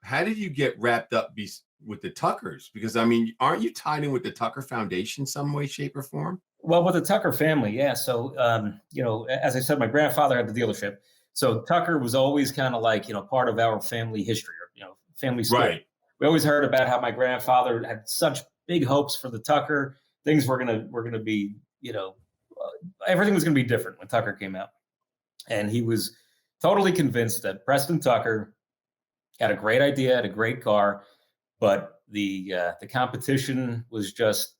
how did you get wrapped up with the Tuckers? Because I mean, aren't you tied in with the Tucker Foundation some way, shape, or form? Well, with the Tucker family, yeah. So, as I said, my grandfather had the dealership. So Tucker was always kind of like, part of our family history or, family story. Right. We always heard about how my grandfather had such big hopes for the Tucker. Things were gonna be, everything was gonna be different when Tucker came out, and he was totally convinced that Preston Tucker had a great idea, had a great car, but the competition was just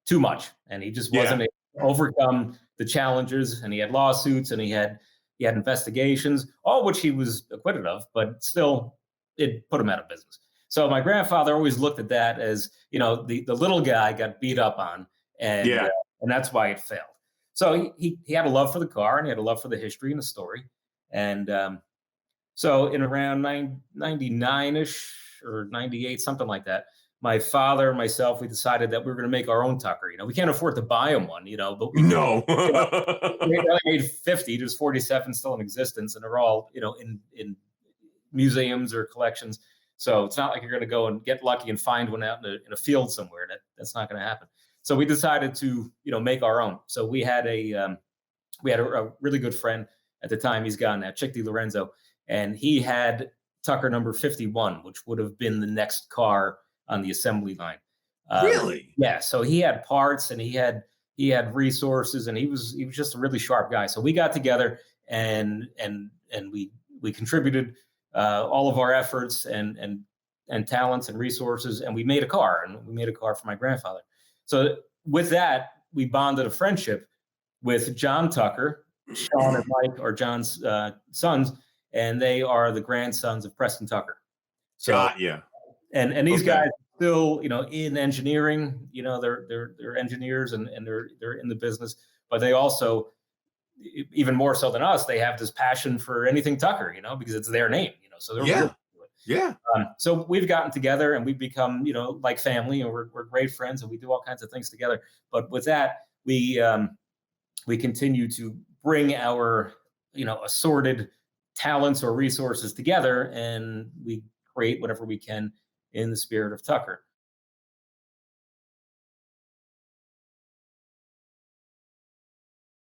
too much, and he just Yeah. wasn't able to overcome the challenges. And he had lawsuits, and he had investigations, all which he was acquitted of, but still, it put him out of business. So my grandfather always looked at that as the little guy got beat up on, and uh, Yeah. and that's why it failed. So he had a love for the car, and he had a love for the history and the story, and so in around 99-ish or 98, something like that, my father and myself, we decided that we were going to make our own Tucker. We can't afford to buy him one, but No. you know, we only made 50. There's 47 still in existence, and they're all, in museums or collections. So it's not like you're going to go and get lucky and find one out in a field somewhere. That's not going to happen. So we decided to, make our own. So we had a really good friend at the time. He's gone now, Chick DiLorenzo, and he had Tucker number 51, which would have been the next car on the assembly line. Really? Yeah, so he had parts, and he had resources, and he was just a really sharp guy. So we got together, and we contributed all of our efforts and talents and resources, and we made a car, and we made a car for my grandfather. So with that, we bonded a friendship with John Tucker. Sean and Mike are John's sons, and they are the grandsons of Preston Tucker. So, Got you. and these Okay. guys are still, in engineering. They're engineers, and they're in the business, but they also, even more so than us, they have this passion for anything Tucker, because it's their name, so they're really Yeah. into it. Yeah. So we've gotten together, and we've become, like family, and we're great friends, and we do all kinds of things together. But with that, we continue to bring our assorted talents or resources together, and we create whatever we can in the spirit of Tucker.